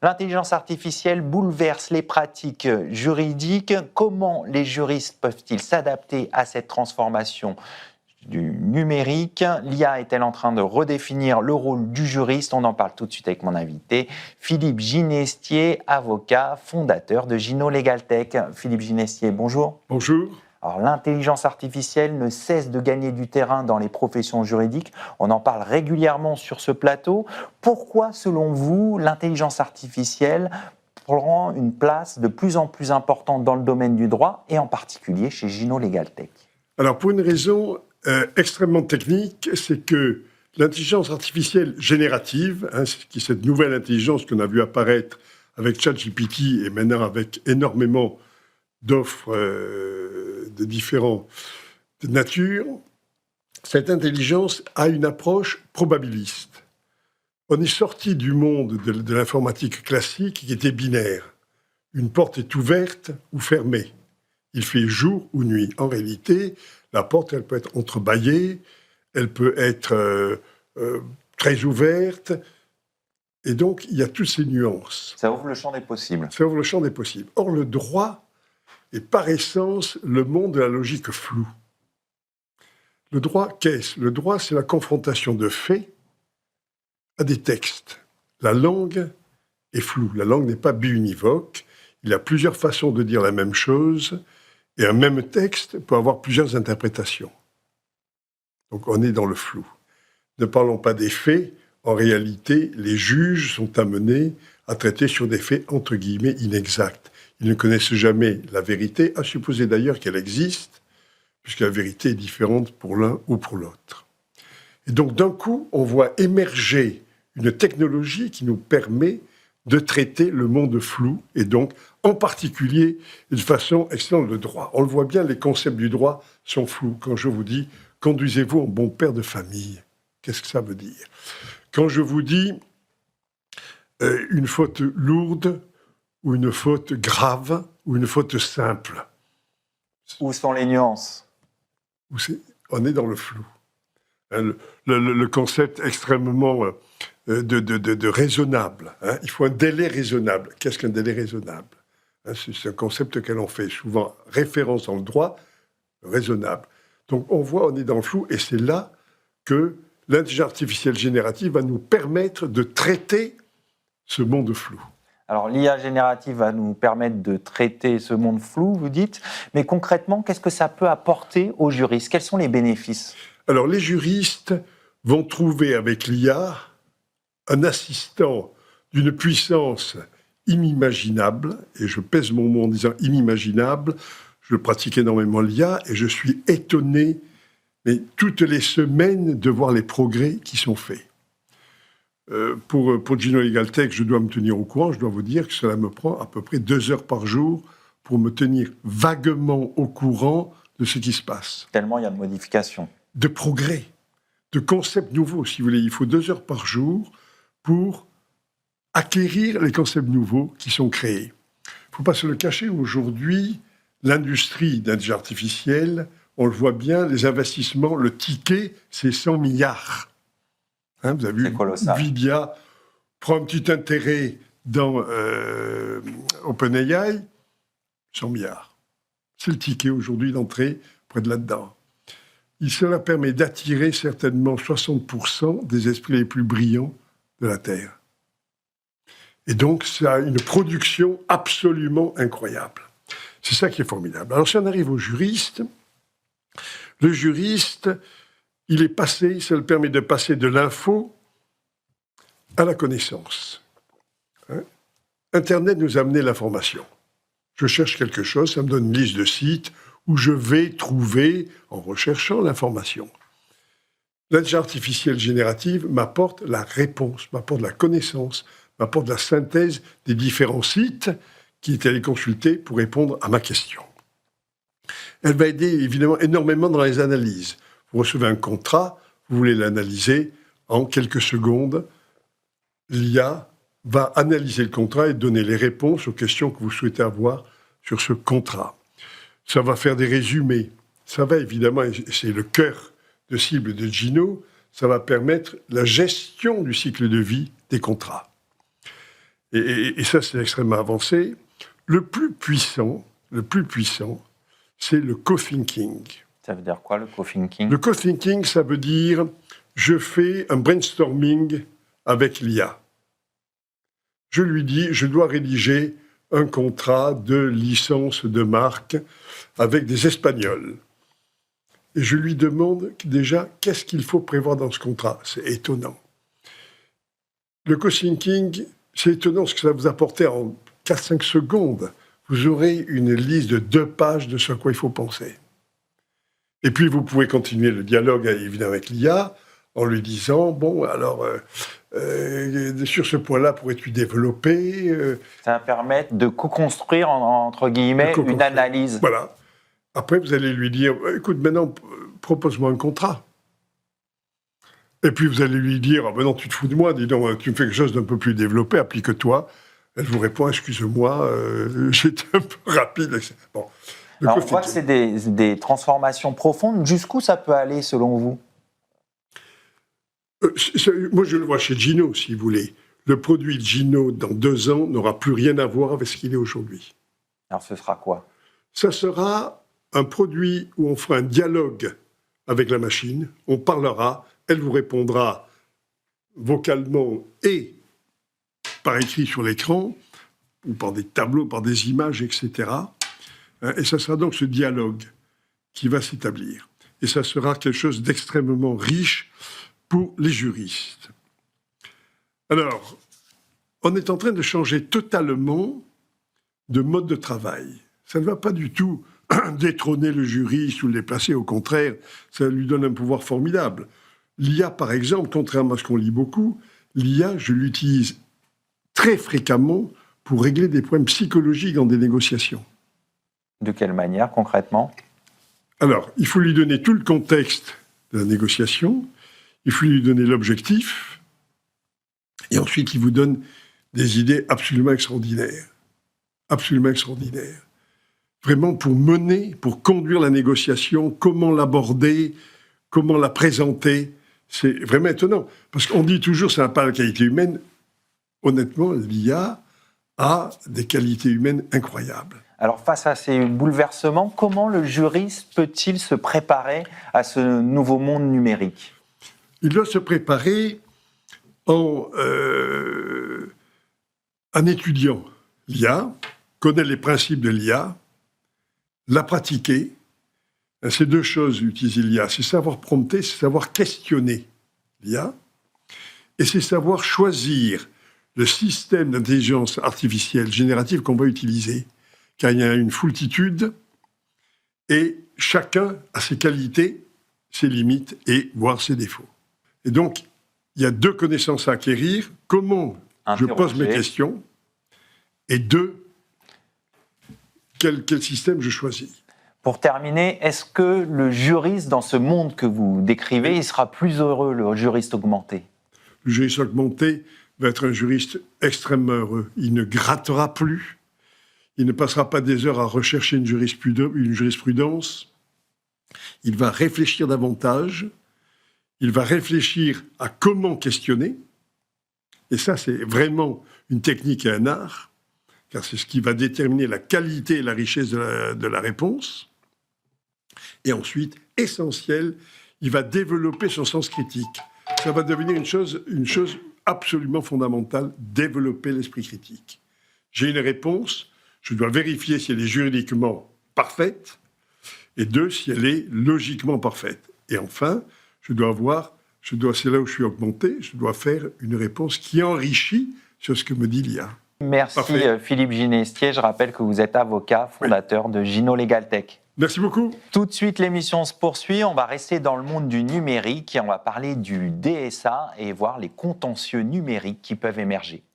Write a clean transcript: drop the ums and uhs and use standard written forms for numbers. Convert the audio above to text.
L'intelligence artificielle bouleverse les pratiques juridiques. Comment les juristes peuvent-ils s'adapter à cette transformation du numérique? L'IA est-elle en train de redéfinir le rôle du juriste? On en parle tout de suite avec mon invité, Philippe Ginestier, avocat, fondateur de Gino Legal Tech. Philippe Ginestier, bonjour. Bonjour. Alors, l'intelligence artificielle ne cesse de gagner du terrain dans les professions juridiques. On en parle régulièrement sur ce plateau. Pourquoi, selon vous, l'intelligence artificielle prend une place de plus en plus importante dans le domaine du droit et en particulier chez Gino Legal Tech? Alors, pour une raison extrêmement technique, c'est que l'intelligence artificielle générative, qui est cette nouvelle intelligence qu'on a vu apparaître avec ChatGPT et maintenant avec énormément d'offres de différentes natures, cette intelligence a une approche probabiliste. On est sorti du monde de l'informatique classique qui était binaire. Une porte est ouverte ou fermée. Il fait jour ou nuit. En réalité, la porte, elle peut être entrebâillée, elle peut être très ouverte, et donc il y a toutes ces nuances. Ça ouvre le champ des possibles. Ça ouvre le champ des possibles. Or, le droit est par essence le monde de la logique floue. Le droit, qu'est-ce ? Le droit, c'est la confrontation de faits à des textes. La langue est floue. La langue n'est pas biunivoque. Il y a plusieurs façons de dire la même chose, et un même texte peut avoir plusieurs interprétations. Donc on est dans le flou. Ne parlons pas des faits. En réalité, les juges sont amenés à traiter sur des faits entre guillemets inexacts. Ils ne connaissent jamais la vérité, à supposer d'ailleurs qu'elle existe, puisque la vérité est différente pour l'un ou pour l'autre. Et donc d'un coup, on voit émerger une technologie qui nous permet de traiter le monde flou, et donc en particulier de façon excellente le droit. On le voit bien, les concepts du droit sont flous. Quand je vous dis « conduisez-vous en bon père de famille », qu'est-ce que ça veut dire ? Quand je vous dis une faute lourde ou une faute grave ou une faute simple. Où sont les nuances ? On est dans le flou. Le concept extrêmement de raisonnable. Il faut un délai raisonnable. Qu'est-ce qu'un délai raisonnable ? C'est un concept auquel on fait souvent référence dans le droit, raisonnable. Donc on voit, on est dans le flou, et c'est là que l'intelligence artificielle générative va nous permettre de traiter ce monde flou. Alors l'IA générative va nous permettre de traiter ce monde flou, vous dites, mais concrètement, qu'est-ce que ça peut apporter aux juristes ? Quels sont les bénéfices ? Alors les juristes vont trouver avec l'IA un assistant d'une puissance inimaginable, et je pèse mon mot en disant inimaginable. Je pratique énormément l'IA et je suis étonné, mais toutes les semaines, de voir les progrès qui sont faits. Pour Gino Legal Tech, je dois me tenir au courant. Je dois vous dire que cela me prend à peu près 2 heures par jour pour me tenir vaguement au courant de ce qui se passe. Tellement il y a de modifications. De progrès, de concepts nouveaux, si vous voulez. Il faut 2 heures par jour pour acquérir les concepts nouveaux qui sont créés. Il ne faut pas se le cacher, aujourd'hui, l'industrie d'intelligence artificielle, on le voit bien, les investissements, le ticket, c'est 100 milliards. Vous avez vu, Nvidia prend un petit intérêt dans OpenAI, 100 milliards. C'est le ticket aujourd'hui d'entrée près de là-dedans. Cela permet d'attirer certainement 60% des esprits les plus brillants de la Terre. Et donc, ça a une production absolument incroyable. C'est ça qui est formidable. Alors, si on arrive au juriste, le juriste, il est passé, ça le permet de passer de l'info à la connaissance. Internet nous a amené l'information. Je cherche quelque chose, ça me donne une liste de sites où je vais trouver, en recherchant l'information. L'intelligence artificielle générative m'apporte la réponse, m'apporte la connaissance, m'apporte la synthèse des différents sites qui est allé consulter pour répondre à ma question. Elle va aider évidemment énormément dans les analyses. Vous recevez un contrat, vous voulez l'analyser, en quelques secondes, l'IA va analyser le contrat et donner les réponses aux questions que vous souhaitez avoir sur ce contrat. Ça va faire des résumés. Ça va évidemment, et c'est le cœur de cible de Gino, ça va permettre la gestion du cycle de vie des contrats. Et ça, c'est extrêmement avancé. Le plus puissant, c'est le co-thinking. Ça veut dire quoi, le co-thinking? Le co-thinking, ça veut dire je fais un brainstorming avec l'IA. Je lui dis, je dois rédiger un contrat de licence de marque avec des Espagnols. Et je lui demande déjà qu'est-ce qu'il faut prévoir dans ce contrat. C'est étonnant. Le co-thinking, c'est étonnant ce que ça va vous apporter en 4-5 secondes. Vous aurez une liste de 2 pages de ce à quoi il faut penser. Et puis, vous pouvez continuer le dialogue, évidemment, avec l'IA en lui disant, bon, alors, sur ce point-là, pourrais-tu développer Ça va permettre de co-construire, entre guillemets, une analyse. Voilà. Après, vous allez lui dire, écoute, maintenant, propose-moi un contrat. Et puis, vous allez lui dire, ah ben non, tu te fous de moi, dis donc, tu me fais quelque chose d'un peu plus développé, applique-toi. Elle vous répond, excuse-moi, j'étais un peu rapide. Bon. Alors, on voit que c'est des transformations profondes. Jusqu'où ça peut aller, selon vous? Moi, je le vois chez Gino, si vous voulez. Le produit de Gino, dans 2 ans, n'aura plus rien à voir avec ce qu'il est aujourd'hui. Alors, ce sera quoi? Ça sera un produit où on fera un dialogue avec la machine, on parlera, elle vous répondra vocalement et par écrit sur l'écran, ou par des tableaux, par des images, etc. Et ça sera donc ce dialogue qui va s'établir. Et ça sera quelque chose d'extrêmement riche pour les juristes. Alors, on est en train de changer totalement de mode de travail. Ça ne va pas du tout détrôner le juriste ou le déplacer, au contraire, ça lui donne un pouvoir formidable. L'IA, par exemple, contrairement à ce qu'on lit beaucoup, l'IA, je l'utilise très fréquemment pour régler des problèmes psychologiques dans des négociations. De quelle manière, concrètement? Alors, il faut lui donner tout le contexte de la négociation, il faut lui donner l'objectif, et ensuite, il vous donne des idées absolument extraordinaires. Absolument extraordinaires. Vraiment pour conduire la négociation, comment l'aborder, comment la présenter. C'est vraiment étonnant. Parce qu'on dit toujours que ça n'a pas la qualité humaine. Honnêtement, l'IA a des qualités humaines incroyables. Alors, face à ces bouleversements, comment le juriste peut-il se préparer à ce nouveau monde numérique? Il doit se préparer en étudiant l'IA, connaître les principes de l'IA, la pratiquer. C'est 2 choses, utiliser l'IA. C'est savoir prompter, c'est savoir questionner l'IA, et c'est savoir choisir le système d'intelligence artificielle générative qu'on va utiliser. Car il y a une foultitude, et chacun a ses qualités, ses limites, et voire ses défauts. Et donc, il y a 2 connaissances à acquérir. Comment je pose mes questions, et 2, quel système je choisis. Pour terminer, est-ce que le juriste, dans ce monde que vous décrivez, il sera plus heureux, le juriste augmenté? Le juriste augmenté va être un juriste extrêmement heureux. Il ne grattera plus. Il ne passera pas des heures à rechercher une jurisprudence. Il va réfléchir davantage. Il va réfléchir à comment questionner. Et ça, c'est vraiment une technique et un art, car c'est ce qui va déterminer la qualité et la richesse de la réponse. Et ensuite, essentiel, il va développer son sens critique. Ça va devenir une chose absolument fondamentale, développer l'esprit critique. J'ai une réponse, je dois vérifier si elle est juridiquement parfaite, et 2, si elle est logiquement parfaite. Et enfin, c'est là où je suis augmenté, je dois faire une réponse qui enrichit sur ce que me dit l'IA. Merci Philippe Ginestier, je rappelle que vous êtes avocat, fondateur de Gino Legal Tech. Merci beaucoup. Tout de suite, l'émission se poursuit. On va rester dans le monde du numérique et on va parler du DSA et voir les contentieux numériques qui peuvent émerger.